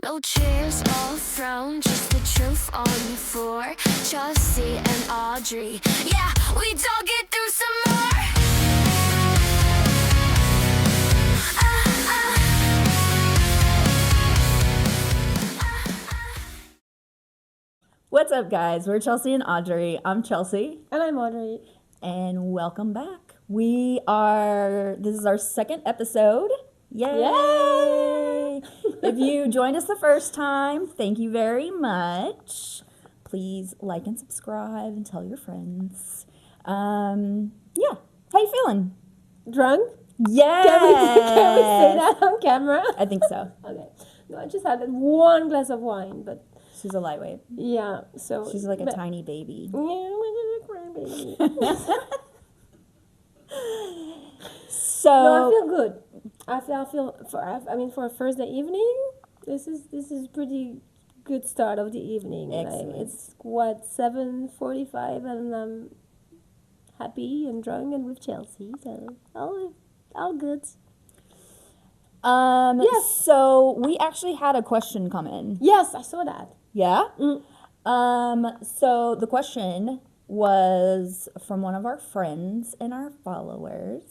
No chairs all thrown, just the truth on the floor. Chelsea and Audrey, yeah, we dug it through some more. What's up, guys? We're Chelsea and Audrey. I'm Chelsea. And I'm Audrey. And welcome back. This is our second episode. Yay! If you joined us the first time, thank you very much. Please like and subscribe and tell your friends. How you feeling? Drunk? Yeah. Can we say that on camera? I think so. Okay. No, I just had one glass of wine, but She's a lightweight. yeah, so She's like a tiny baby. Yeah, like a crybaby. So No, I feel good. I feel for a Thursday evening, this is pretty good start of the evening. Excellent. Like, it's what 7:45, and I'm happy and drunk and with Chelsea, so all good. Yes. So we actually had a question come in. Yes, I saw that. Yeah? Mm. So the question was from one of our friends and our followers,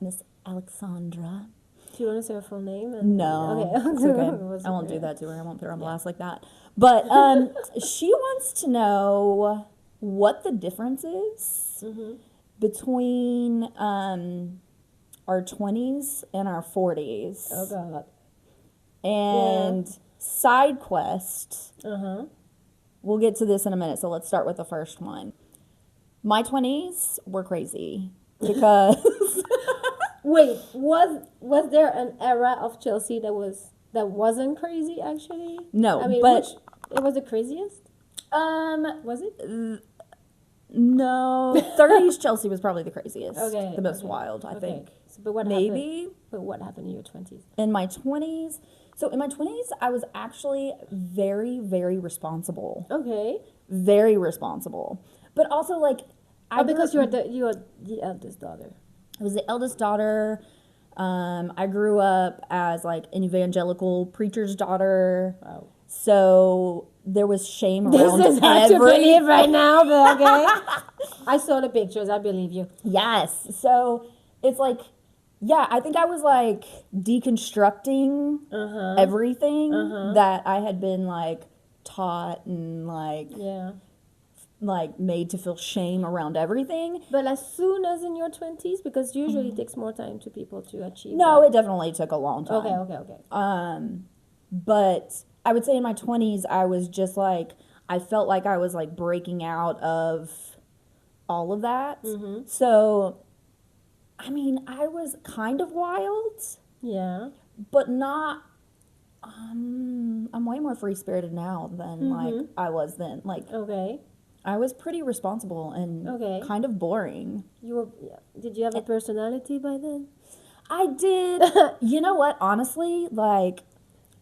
Miss Alexandra. Do you want to say her full name? No, Okay. it's okay. I won't do that to her. I won't put her on blast like that. But she wants to know what the difference is between our 20s and our 40s. Oh God. And side quest. Uh-huh. We'll get to this in a minute, so let's start with the first one. My 20s were crazy because Wait, was there an era of Chelsea that wasn't crazy actually? No, I mean, but it was the craziest? Was it? no, 30s Chelsea was probably the craziest. Okay. The most wild, I think. So, but what Maybe happened? But what happened in your 20s? in my 20s. So in my 20s, I was actually very, very responsible. Okay. Very responsible. But also like Because you're the eldest daughter. I was the eldest daughter. I grew up as like an evangelical preacher's daughter. Wow. So there was shame around This is hard to every. believe right now, but okay. I saw the pictures. I believe you. Yes. So it's like, yeah, I think I was like deconstructing everything that I had been like taught and like Yeah. made to feel shame around everything. But as soon as in your 20s, because usually it takes more time to people to achieve No, that. it definitely took a long time. Okay. But I would say in my 20s, I was just like, I felt like I was like breaking out of all of that. So, I mean, I was kind of wild, Yeah. but not, I'm way more free spirited now than like I was then. Like, Okay. I was pretty responsible and Okay. kind of boring. You were. Did you have a personality by then? I did. You know what? Honestly, like,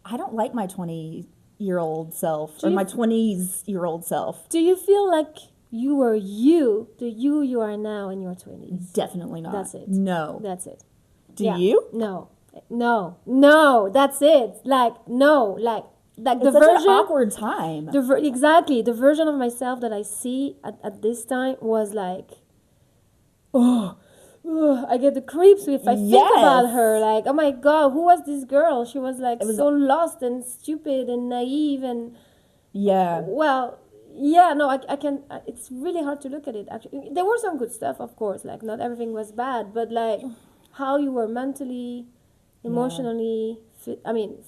I don't like my 20-year-old self or my 20s-year-old self. Do you feel like you were the you are now in your 20s? Definitely not. That's it. No. That's it. Do you? No. That's it. Like It's the such version. an awkward time. Exactly. The version of myself that I see at this time was like, I get the creeps if I think about her. Like, oh my God, who was this girl? She was like so lost and stupid and naive and Yeah. well, yeah. No, I can. It's really hard to look at it. Actually, there were some good stuff, of course. Like, not everything was bad, but like how you were mentally, emotionally.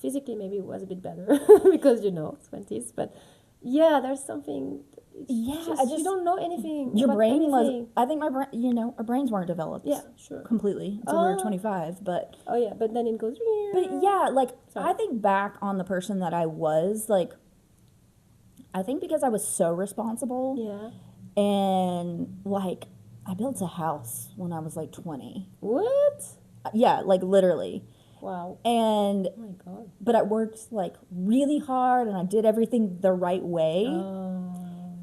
Physically maybe it was a bit better because 20s. But yeah, there's something. You don't know anything. Your about brain anything. was. I think my brain. Our brains weren't developed. Yeah, sure. Completely until we were 25. But Oh yeah, but then it goes. But yeah, like Sorry. I think back on the person that I was, like I think because I was so responsible Yeah. and like I built a house when I was like 20. What? Yeah, like literally. Wow. And Oh my God. but I worked like really hard and I did everything the right way.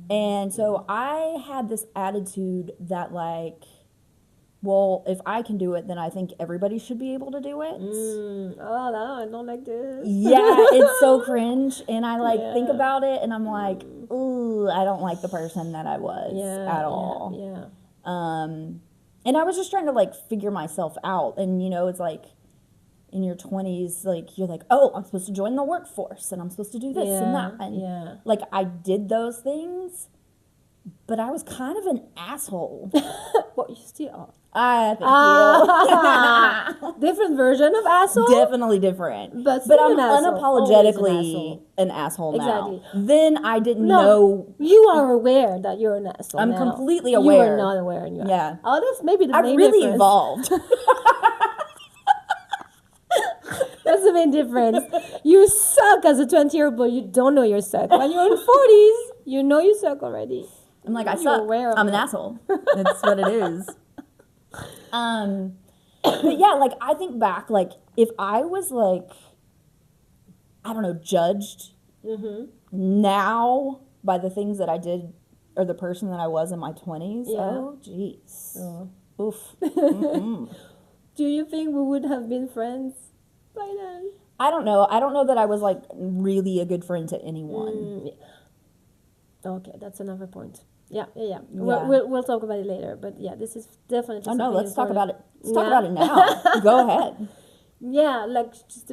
And so I had this attitude that like well, if I can do it, then I think everybody should be able to do it. Oh, no, I don't like this. Yeah, it's so cringe. And I like think Yeah. about it and I'm like, ooh, I don't like the person that I was at all. Yeah. And I was just trying to like figure myself out. And you know, it's like in your 20s, like you're like, oh, I'm supposed to join the workforce and I'm supposed to do this and that. And like I did those things, but I was kind of an asshole. What you still are. Thank Different version of you. asshole. Definitely different. But I'm still an asshole. unapologetically an asshole now. Exactly. Then I didn't No, know. you are aware that you're an asshole. I'm now. completely You aware. are not aware. And you are. Yeah. Oh, that's maybe the I've main really difference. evolved. That's the main difference. You suck as a 20-year-old boy. You don't know you suck. When you're in 40s, you know you suck already. I'm like, I You're suck. aware of I'm an it. asshole. That's what it is. But yeah, like I think back, like if I was like, I don't know, judged now by the things that I did or the person that I was in my 20s. Yeah. Oh, jeez. Oof. Do you think we would have been friends by then? I don't know. I don't know that I was like really a good friend to anyone. Okay, that's another point. Yeah. Yeah. We'll talk about it later. But yeah, this is definitely. Oh no, something let's talk about important. it. Let's talk about it now. Go ahead. Yeah, like just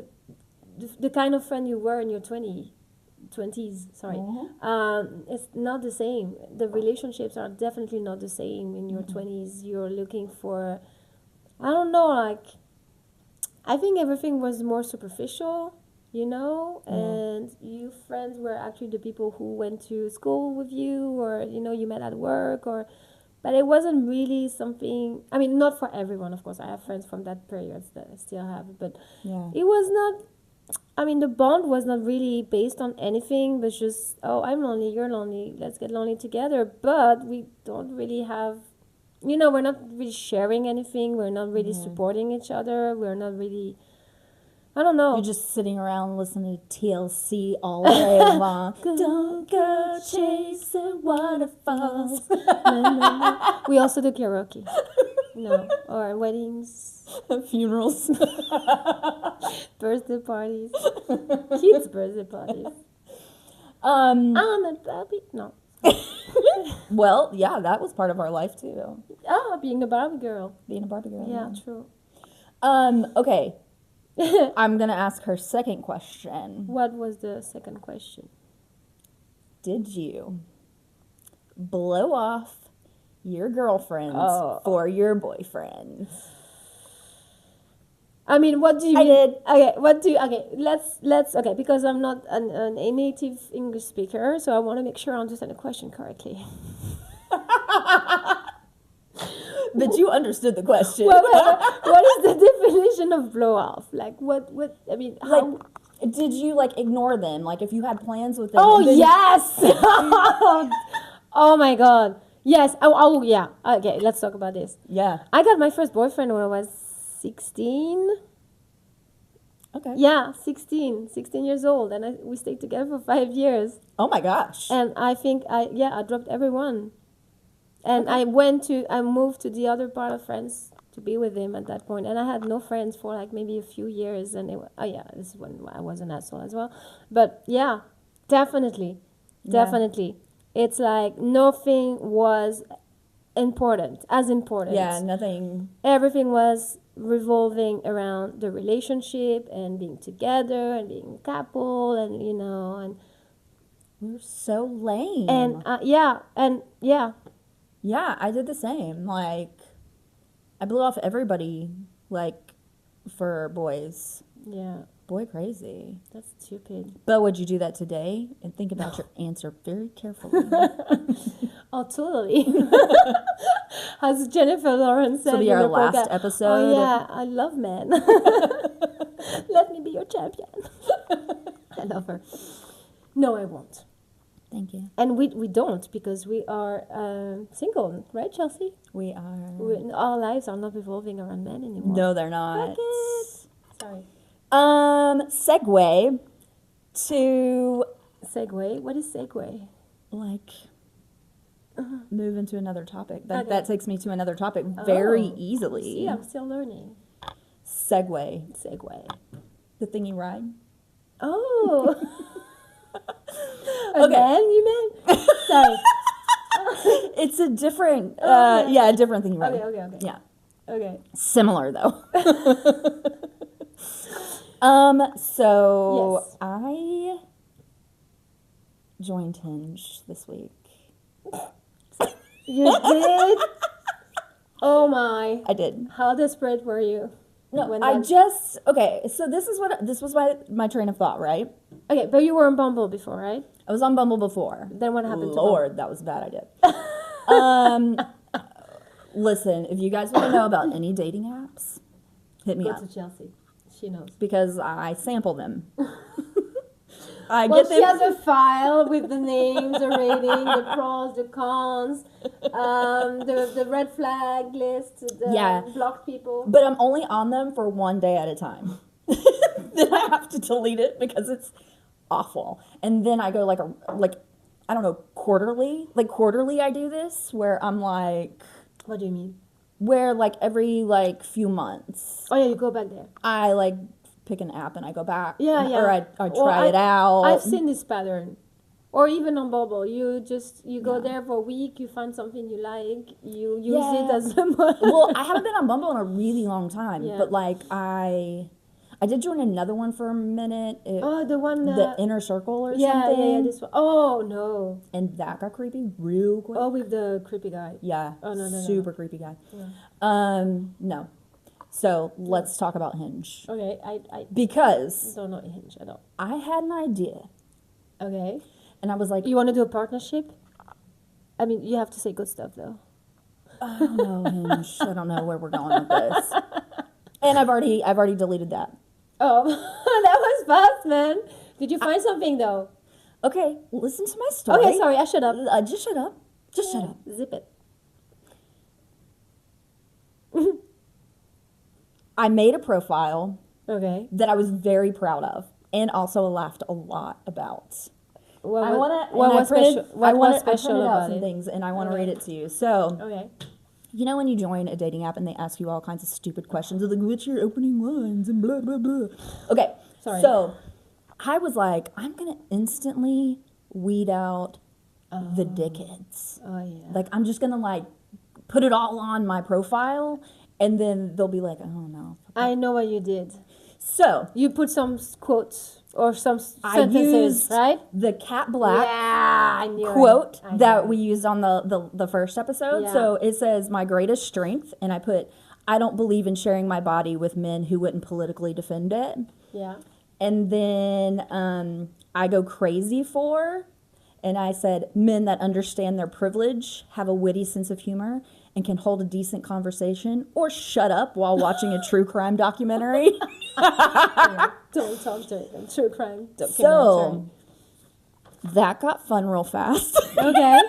the kind of friend you were in your 20s. Sorry, it's not the same. The relationships are definitely not the same in your 20s. You're looking for, I don't know, like, I think everything was more superficial, you know, and you friends were actually the people who went to school with you, or you know, you met at work, or. But it wasn't really something. I mean, not for everyone, of course. I have friends from that period that I still have, but it was not. I mean, the bond was not really based on anything, but just, oh, I'm lonely, you're lonely, let's get lonely together. But we don't really have, you know, we're not really sharing anything. We're not really supporting each other. We're not really, I don't know. You're just sitting around listening to TLC all day long. Don't go chasing waterfalls. We also do karaoke. No, or weddings, Funerals. birthday parties, kids' birthday parties. I'm a Barbie. No. Well, yeah, that was part of our life too. Being a Barbie girl. Being a Barbie girl. Yeah, true. Okay. I'm gonna ask her second question. What was the second question? Did you blow off your girlfriends for your boyfriends? I mean, what do you I mean? did. Okay, let's okay, because I'm not a native English speaker, so I want to make sure I understand the question correctly. But you understood the question. What is the definition of blow off? Like what I mean, how? Like, did you like ignore them? Like if you had plans with them? Oh and then- yes! Oh my god. Yes. Oh yeah. Okay, let's talk about this. Yeah. I got my first boyfriend when I was 16. Okay. Yeah, 16 years old, and we stayed together for 5 years. Oh my gosh. And I think I dropped everyone. And I moved to the other part of France to be with him at that point. And I had no friends for like maybe a few years. And this is when I was an asshole as well. But yeah, definitely. It's like nothing was important. Yeah, nothing. Everything was revolving around the relationship and being together and being a couple and, you know, and... We're so lame. And, Yeah, I did the same. Like, I blew off everybody, like, for boys. Yeah. Boy, crazy. That's stupid. But would you do that today? And think about your answer very carefully. Oh, totally. As Jennifer Lawrence said. This will be in our the last podcast, episode. Oh, yeah, I love men. Let me be your champion. I love her. No, I won't. Thank you. And we don't, because we are single, right, Chelsea? We are. Our lives are not revolving around men anymore. No, they're not. Sorry. Segue to Segue. What is segue? like move into another topic. That Okay. that takes me to another topic very Oh, easily. See, I'm still learning. Segway. Segue. The thing you ride. Oh. Okay. Again, you meant? Sorry. It's a different, Okay. yeah, a different thing you ride. Okay. Yeah. Okay. Similar though. So Yes. I joined Hinge this week. You did? Oh my. I did. How desperate were you? No, when I that- just okay. So this was my train of thought, right? Okay, but you were on Bumble before, right? I was on Bumble before. Then what happened to Lord, that was a bad idea. Listen, if you guys want to know about any dating apps, hit me Go up to Chelsea. She knows. because I sample them. I Well, get she them. has a file with the names, the rating, the pros, the cons, the red flag list, the Yeah. blocked people. But I'm only on them for one day at a time. Then I have to delete it because it's awful. And then I go like I don't know, quarterly. Like quarterly I do this where I'm like What do you mean? where like every like few months Oh yeah, you go back there. I like pick an app and I go back. Yeah, yeah. Or I Well, try it out. I've seen this pattern. Or even on Bumble, you go Yeah. there for a week, you find something you like, you use Yeah. it as a model. Well, I haven't been on Bumble in a really long time. Yeah. But like I did join another one for a minute. Oh, the one. The Inner Circle or yeah, something. yeah, this one. Oh no. And that got creepy real quick. Oh, with the creepy guy. Yeah. Oh, no. Super creepy guy. Yeah. No. So let's talk about Hinge. Okay, I Because don't know Hinge at all. I had an idea Okay. and I was like, You want to do a partnership? I mean, you have to say good stuff though. I don't know, Hinge. I don't know where we're going with this. And I've already deleted that. Oh, that was fast, man. Did you find something though? Okay, listen to my story. Okay, sorry, I shut up. Just shut up. Just shut up. Zip it. I made a profile Okay. that I was very proud of and also laughed a lot about. What I was- want to. What was special? What was I special printed out about some it? things, and I want to Okay. read it to you. So, Okay. you know when you join a dating app and they ask you all kinds of stupid questions, like what's your opening lines and blah blah blah. Okay, Sorry. so I was like, I'm gonna instantly weed out the dickheads. Oh yeah. Like I'm just gonna like put it all on my profile, and then they'll be like, oh no. I know what you did. So You put some quotes or some I sentences, used right? the Cat Black Yeah, I knew quote it. I that knew we it. used on the first episode. Yeah. So it says, my greatest strength, and I put, I don't believe in sharing my body with men who wouldn't politically defend it. Yeah. And then I go crazy for, and I said, men that understand their privilege, have a witty sense of humor, and can hold a decent conversation or shut up while watching a true crime documentary. Don't talk to it. True crime. So that got fun real fast. Okay.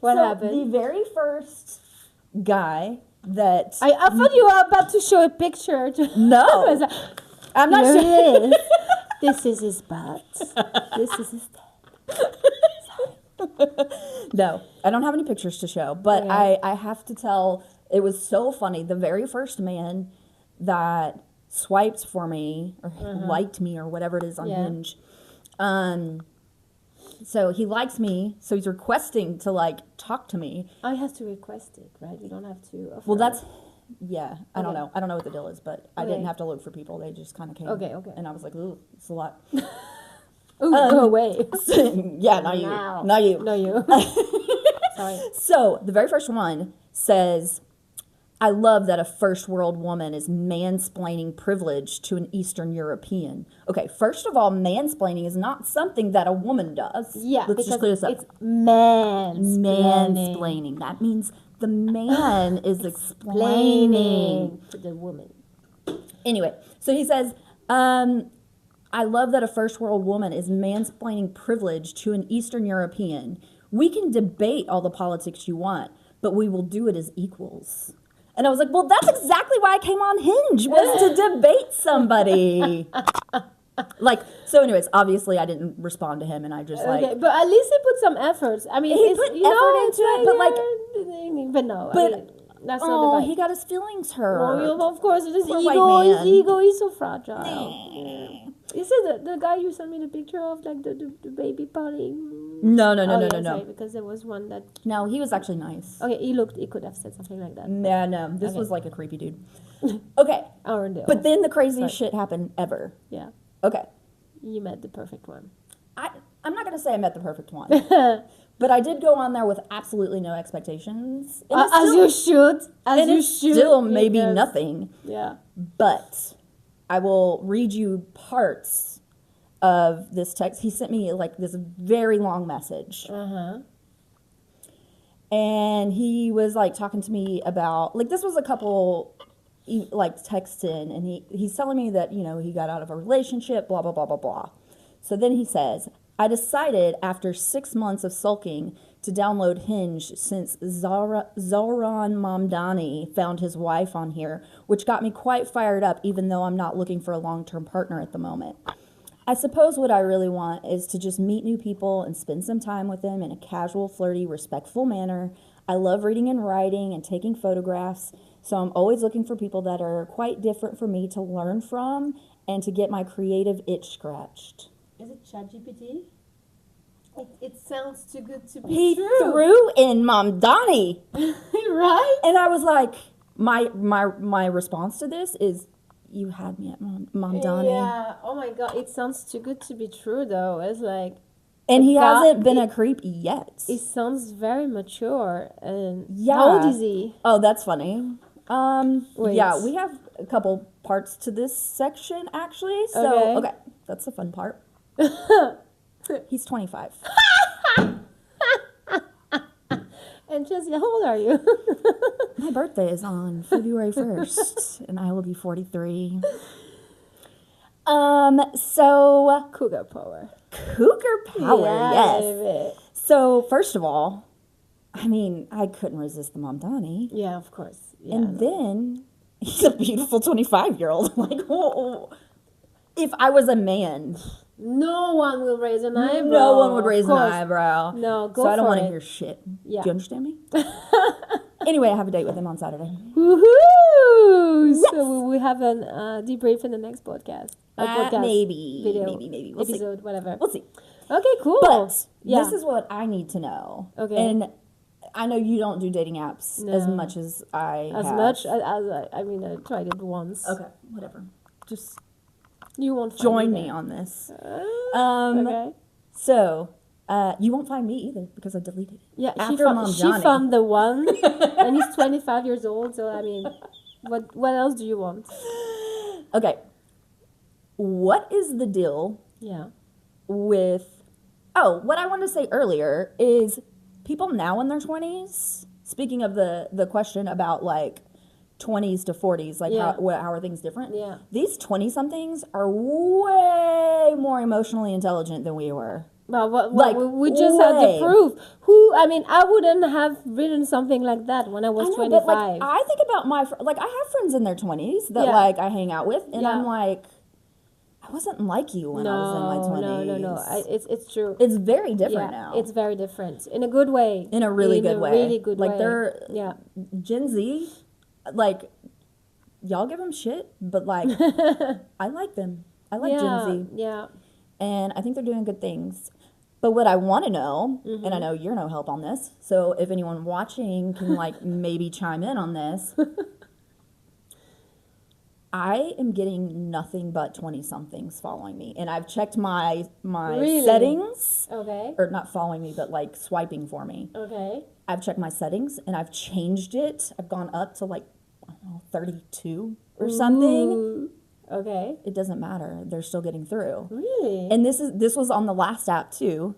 What So happened? The very first guy that I thought you were about to show a picture. I was no, like, I'm not here sure. it is. This is his butt. This is his No, I don't have any pictures to show, but Okay. I have to tell. It was so funny. The very first man that swiped for me or liked me or whatever it is on Yeah. Hinge. So he likes me, so he's requesting to like talk to me. I have to request it, right? You don't have to. Offer Well, that's yeah. I don't Okay. know. I don't know what the deal is, but I Okay. didn't have to look for people. They just kind of came. Okay. And I was like, ooh, it's a lot. Ooh, go away. Yeah, not you. Now. Not you. No, you. Sorry. So the very first one says, I love that a first world woman is mansplaining privilege to an Eastern European. Okay, first of all, mansplaining is not something that a woman does. Yeah, Let's just because clear this up. it's mansplaining. Mansplaining. That means the man is explaining. To the woman. Anyway, so he says, I love that a first world woman is mansplaining privilege to an Eastern European. We can debate all the politics you want, but we will do it as equals. And I was like, well, that's exactly why I came on Hinge, was to debate somebody. Like, so anyways, obviously I didn't respond to him, and I just like, Okay, but at least he put some efforts. I mean, He it's, put you know, effort it's into it, but, like, but no, but- I mean, that's not oh, the vibe. he got his feelings Oh, hurt. yeah, of course, his Poor ego, white his man. ego is so fragile. Nah. Is it the guy you sent me the picture of, like the baby potty? No, Sorry, because there was one that. No, he was actually nice. Okay, he could have said something like that. Yeah, no, this Okay. was like a creepy dude. Okay, Arundel. but then the craziest Sorry. shit happened ever. Yeah, Okay, you met the perfect one. I'm not gonna say I met the perfect one, but I did go on there with absolutely no expectations. And it's As still- you should. As and you it's should. still maybe because- nothing. Yeah. But I will read you parts of this text. He sent me like this very long message. Uh-huh. And he was like talking to me about, like, this was a couple like texts in, and he's telling me that, you know, he got out of a relationship, blah, blah, blah, blah, blah. So then he says, I decided after 6 months of sulking to download Hinge since Zoran Mamdani found his wife on here, which got me quite fired up, even though I'm not looking for a long-term partner at the moment. I suppose what I really want is to just meet new people and spend some time with them in a casual, flirty, respectful manner. I love reading and writing and taking photographs, so I'm always looking for people that are quite different from me to learn from and to get my creative itch scratched. Is it ChatGPT? It sounds too good to be He true. threw in Mamdani, Right? and I was like, my response to this is, you had me at Mamdani. Yeah. Oh my god, it sounds too good to be true though. It's like And he God, hasn't been a creep yet. it sounds very mature. And Yeah. how old is he? Oh, that's funny. Wait. Yeah, we have a couple parts to this section actually. So, okay, that's the fun part. He's 25. And Chelsea, how old are you? My birthday is on February 1st, and I will be 43. So Cougar power. cougar power, yes. Baby. So first of all, I mean, I couldn't resist the Mamdani. Yeah, of course. Yeah. And then he's a beautiful 25-year-old. Like, whoa. If I was a man, no one will raise an eyebrow. no one would of raise an course. eyebrow. No, go So I don't for want to it. hear shit. Yeah. Do you understand me? Anyway, I have a date with him on Saturday. Woohoo! So we have an debrief in the next podcast. Maybe, video, maybe. We'll see. episode, whatever. We'll see. Okay, cool. But yeah. this is what I need to know. Okay. And I know you don't do dating apps as No. much as I as have. much as I mean, I tried it once. Okay, whatever. Just You won't find join me me there. on this. Okay. So, you won't find me either because I deleted it. Yeah, After Mom she Johnny. found the one, and he's 25 years old. So I mean, what else do you want? Okay. What is the deal Yeah. with... Oh, what I wanted to say earlier is people now in their 20s, speaking of the question about like 20s to 40s, like Yeah. how are things different? Yeah. These 20-somethings are way more emotionally intelligent than we were. Well, Like, we just had the way. proof. I mean, I wouldn't have written something like that when I was I know, 25. but like I think about like I have friends in their 20s that Yeah. like I hang out with, and Yeah. I'm like, I wasn't like you when I was in my 20s. No. It's true. It's very different now. It's very different in a good way. In a really good way. Really good Like, way. they're- Yeah. Gen Z, like, y'all give them shit, but like, I like them. I like Gen Z, Yeah. and I think they're doing good things. But what I want to know, Mm-hmm. and I know you're no help on this, so if anyone watching can like maybe chime in on this, I am getting nothing but 20-somethings following me, and I've checked my Really? settings, Okay. or not following me, but like swiping for me. Okay. I've checked my settings and I've changed it. I've gone up to like, I don't know, 32 or something. Ooh. Okay. It doesn't matter. They're still getting through. Really? And this was on the last app too.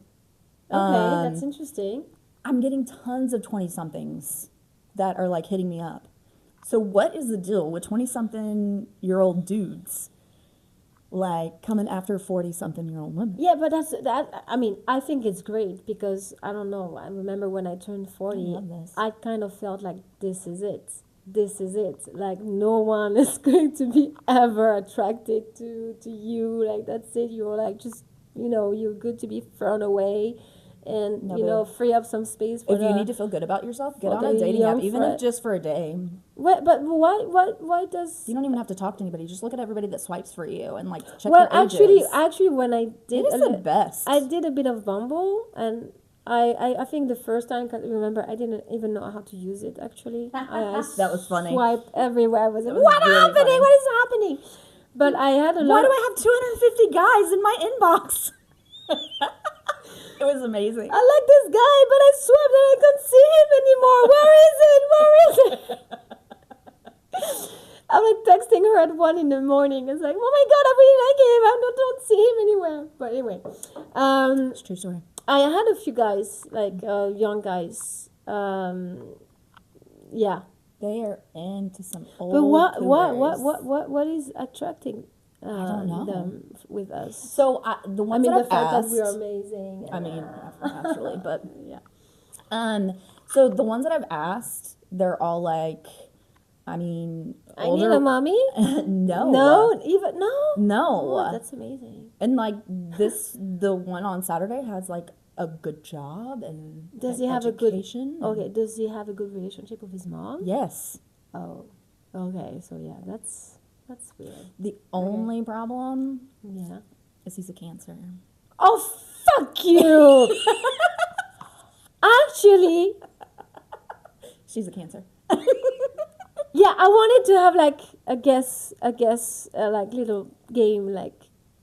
Okay, that's interesting. I'm getting tons of 20-somethings that are like hitting me up. So what is the deal with 20-something-year-old dudes like coming after 40-something-year-old women? Yeah, but that. I mean, I think it's great because I don't know. I remember when I turned 40, love this. I kind of felt like this is it. this is it. Like no one is going to be ever attracted to you. Like that's it. You're like just you're good to be thrown away, and No, but free up some space for if you need to feel good about yourself, get for on a the dating app, young even if just for a day. But why does You don't even have to talk to anybody. Just look at everybody that swipes for you and like check well their ages. actually when I did It is the best. I did a bit of Bumble, and I think the first time, cause remember I didn't even know how to use it actually. I That was funny. swiped everywhere. I was like, was what really happening? funny. What is happening? But I had a Why lot. do I have 250 guys in my inbox? It was amazing. I like this guy, but I swiped and I can't see him anymore. Where is it? Where is it? I'm like texting her at 1 a.m. It's like, oh my god, I really like him. I don't see him anywhere. But anyway, It's a true story. I had a few guys, like young guys. Yeah. They are into some old But cougars. what is attracting don't know. them with us? So the I ones mean, that the I've fact asked, that we are amazing. I mean, naturally, but yeah. So the ones that I've asked, they're all like, I mean, I need a mommy. no, No, even no. no, Oh, that's amazing. and like the one on Saturday has like a good job and Does like, he have a good? education. Okay, does he have a good relationship with his mom? Yes. Oh, okay. So yeah, that's weird. The only problem Yeah. is he's a Cancer. Oh fuck you! Actually, She's a Cancer. yeah, I wanted to have like a guess, like little game, like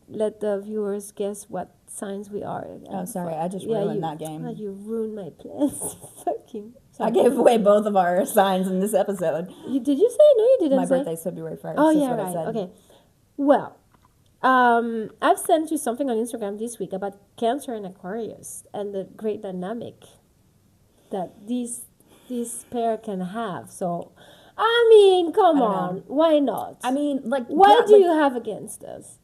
let the viewers guess what signs we are. Oh, sorry, I just Yeah, ruined that game. You ruined my plans. Fucking. I gave away both of our signs in this episode. Did you say no? You didn't My say. birthday's February 1st. Oh That's yeah, what I right. said. Okay. Well, I've sent you something on Instagram this week about Cancer and Aquarius and the great dynamic that these pair can have. So, I mean, come I don't on, know. why not? I mean, like, what yeah, do like- you have against us?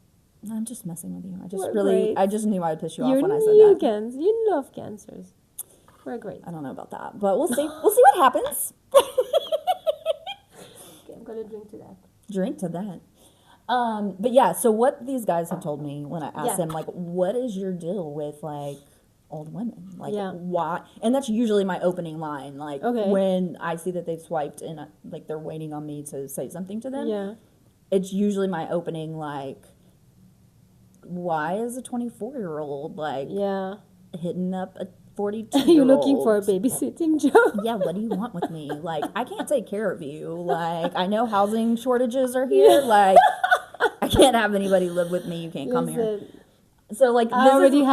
I'm just messing with you. We're I just knew I would piss you off You when I said that. You love cancers. We're great. I don't know about that, but we'll see. We'll see what happens. Okay, I'm gonna drink to that. Drink to that. But yeah, so what these guys have told me when I asked Yeah. them, like, what is your deal with like old women? Like, Yeah. why? And that's usually my opening line. Like, Okay. when I see that they've swiped and like they're waiting on me to say something to them, Yeah. it's usually my opening, like, why is a 24-year-old like Yeah. hitting up a 42-year-old? You're looking for a babysitting job. Yeah, what do you want with me? Like, I can't take care of you. Like, I know housing shortages are here. Like, I can't have anybody live with me. You can't come here. Listen, So, like, I already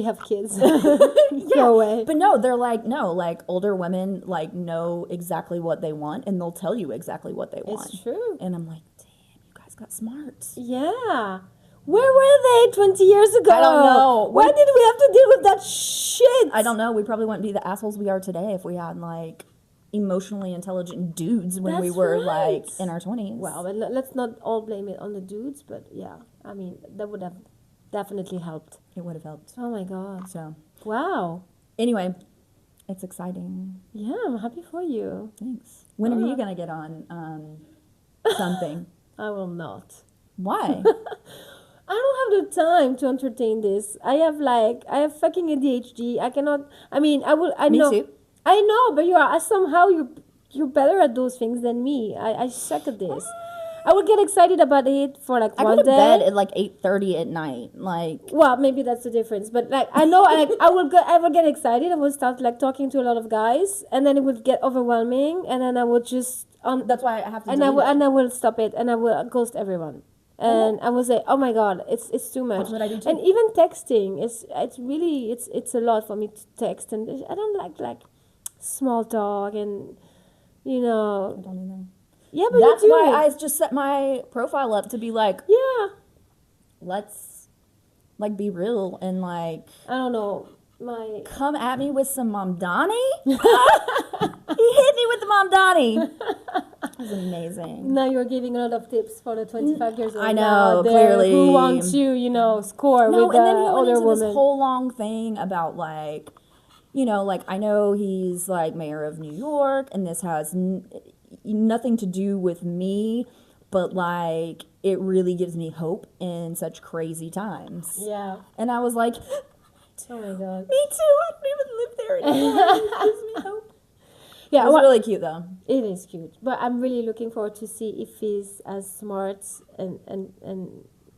have kids. Go away. But no, they're like, no, like, older women, like, know exactly what they want, and they'll tell you exactly what they want. It's true. And I'm like, damn, you guys got smart. Yeah. Where were they 20 years ago? I don't know. Why did we have to deal with that shit? I don't know. We probably wouldn't be the assholes we are today if we had, like, emotionally intelligent dudes when we That's were, right. like, in our 20s. Well, but let's not all blame it on the dudes, but yeah. I mean, that would have definitely helped. It would have helped. Oh my god. So, Wow. anyway, it's exciting. Yeah, I'm happy for you. Thanks. When are you going to get on something? I will not. Why? I don't have the time to entertain this. I have fucking ADHD. I cannot. I mean, I Me know. too. I know, but you're better at those things than me. I suck at this. I would get excited about it for like I one go to day. bed at like 8:30 at night. Like, Well, maybe that's the difference. But like I know, like I would get excited. I would start like talking to a lot of guys, and then it would get overwhelming, and then I would just that's why I have to. and I delete will it. and I will stop it, and I will ghost everyone. And I will say, oh my god, it's too much. That's what I do too. And even texting, it's really it's a lot for me to text, and I don't like small talk, and you know, I don't either. yeah, but That's you do. why I just set my profile up to be like, Yeah, let's like be real and like I don't know. My come at me with some Mamdani. He hit me with the Mamdani. That was amazing. now you're giving a lot of tips for the 25 years old. I know, out there clearly. who wants you, score No, with the and then he went older into woman. this whole long thing about like, like I know he's like mayor of New York, and this has, nothing to do with me, but like it really gives me hope in such crazy times. Yeah. And I was like, Oh my god. me too. I don't even live there anymore. It gives me hope. Yeah, It was really cute though. it is cute. But I'm really looking forward to see if he's as smart and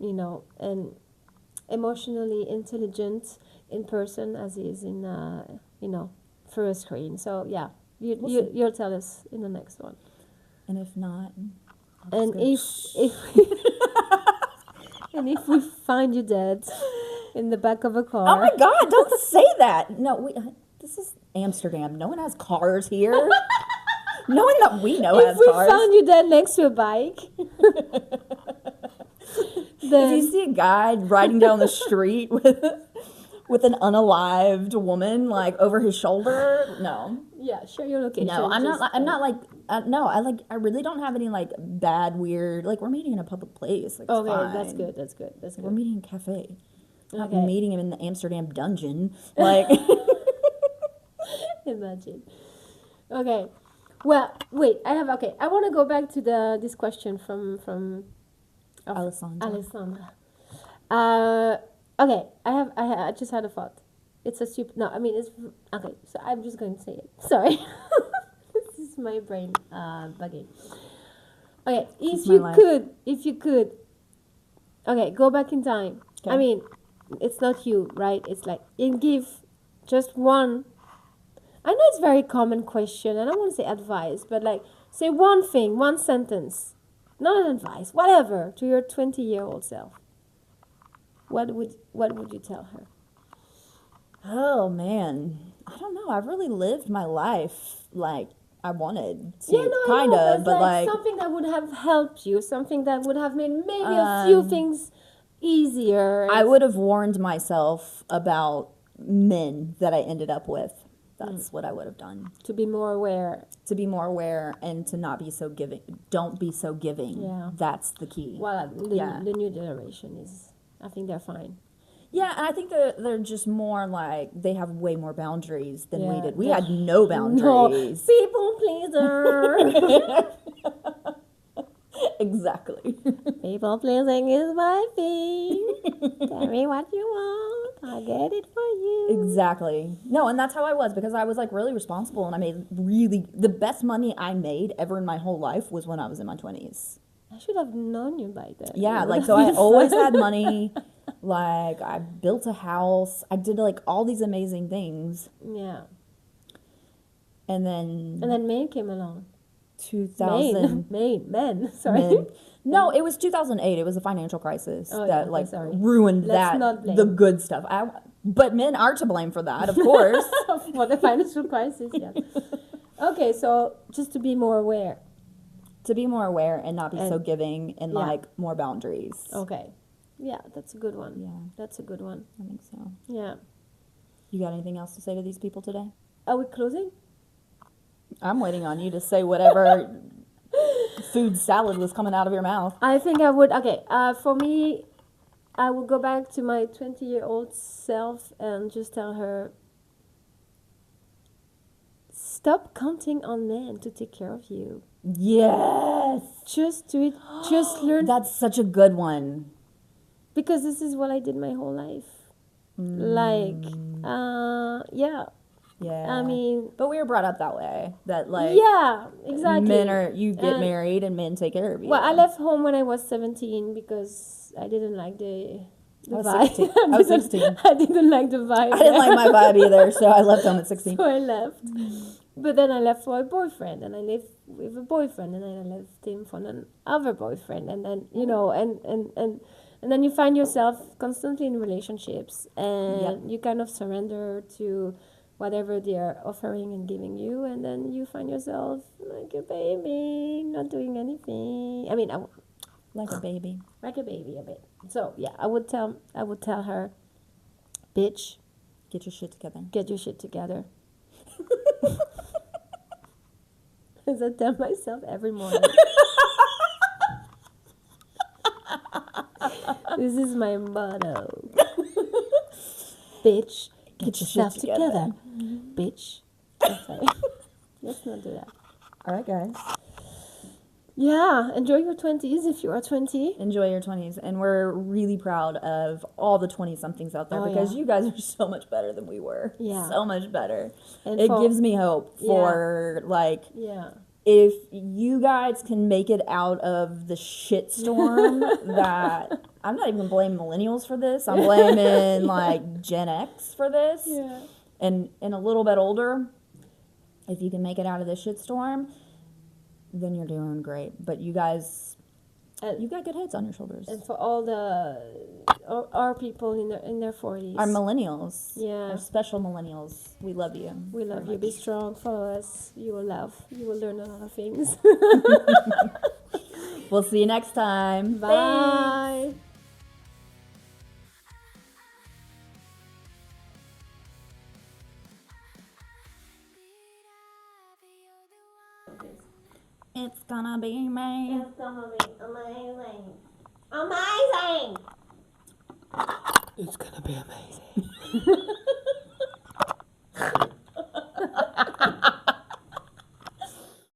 you know, and emotionally intelligent in person as he is in you know, through a screen. So yeah, you'll tell us in the next one. And if not, And if and if we find you dead in the back of a car. oh my God, don't say that. No, this is Amsterdam. No one has cars here. No one that we know has If we cars. found you dead next to a bike, If then you see a guy riding down the street with an unalived woman like over his shoulder, no. yeah, share your location. No, I'm just, not. I'm not like. No, I really don't have any like bad, weird. Like we're meeting in a public place. Like, it's Okay, fine. that's good. That's good. That's We're good. meeting in a cafe. Not Okay. meeting him in the Amsterdam dungeon. Like, Imagine. Okay. Well, wait. I want to go back to this question from Alessandra. Alessandra. Okay. I just had a thought. It's a super. No, I mean it's okay. So I'm just going to say it. Sorry. This is my brain bugging. Okay. This is my life. If you could. Okay, go back in time. Okay. I mean, it's not you, right? It's like and give just one. I know it's a very common question. I don't want to say advice, but like say one thing, one sentence, not an advice, whatever, to your 20-year-old self. What would you tell her? Oh man, I don't know. I've really lived my life like I wanted to, Yeah, no, kind I know, of, but like something that would have helped you, something that would have made maybe a few things easier. I would have warned myself about men that I ended up with. That's what I would have done. to be more aware. To be more aware and to not be so giving. Don't be so giving. Yeah. That's the key. Well, Yeah. the new generation is, I think they're fine. Yeah, and I think they're just more like they have way more boundaries than we Yeah, did. We they- had no No, boundaries. people pleaser. Exactly. People pleasing is my thing. Tell me what you want. I'll get it for you. Exactly. No, and that's how I was because I was like really responsible and I made really the best money I made ever in my whole life was when I was in my 20s. I should have known you by then. Yeah, It like would so have I been always fun. had money. Like I built a house. I did like all these amazing things. Yeah. And then And then Maine came along. 2000 Men. Sorry. Men. No, it was 2008. It was a financial crisis Oh, that yeah, okay, like sorry. ruined Let's not that blame. the good stuff. But men are to blame for that, of course. For the financial crisis, yeah. Okay, so just to be more aware. To be more aware and not be so And- giving and yeah. like more boundaries. Okay. Yeah, that's a good one. Yeah, That's a good one. I think so. Yeah. You got anything else to say to these people today? Are we closing? I'm waiting on you to say whatever food salad was coming out of your mouth. I think I would. Okay, for me, I would go back to my 20-year-old self and just tell her, stop counting on men to take care of you. Yes. Just do it. Just learn. That's such a good one. Because this is what I did my whole life. Like, yeah. Yeah. I mean, but we were brought up that way. That like yeah, exactly. men are you get And- married and men take care of you. Well, I left home when I was 17 because I didn't like the I was vibe. 16. I was 16. I didn't like the vibe. I didn't like my vibe either, so I left home at 16. So I left. But then I left for a boyfriend, and I lived with a boyfriend, and then I left him for another boyfriend, and then and then you find yourself constantly in relationships, and Yep. you kind of surrender to whatever they are offering and giving you, and then you find yourself like a baby, not doing anything. I mean, Like a baby. like a baby a bit. So yeah, I would tell her, bitch, Get your shit together. get your shit together. As I tell myself every morning. This is my motto. Bitch, get your yourself shit together. together. Bitch. I'm sorry. Let's not do that. All right, guys. Yeah, enjoy your 20s if you are 20. Enjoy your 20s. And we're really proud of all the 20 somethings out there Oh, because yeah. you guys are so much better than we were. Yeah. So much better. And It for- gives me hope for, like, Yeah. if you guys can make it out of the shitstorm that I'm not even blaming millennials for this. I'm blaming like Gen X for this. Yeah. And a little bit older, if you can make it out of the shitstorm, then you're doing great. But you guys, And- you got good heads on your shoulders. And for all our people in their 40s. Our millennials, Yeah. our special millennials, we love you. We love very you. Be much. strong. Follow us. You will love. You will learn a lot of things. We'll see you next time. Thanks. Bye. It's gonna be me. It's gonna be amazing. Amazing! It's gonna be amazing.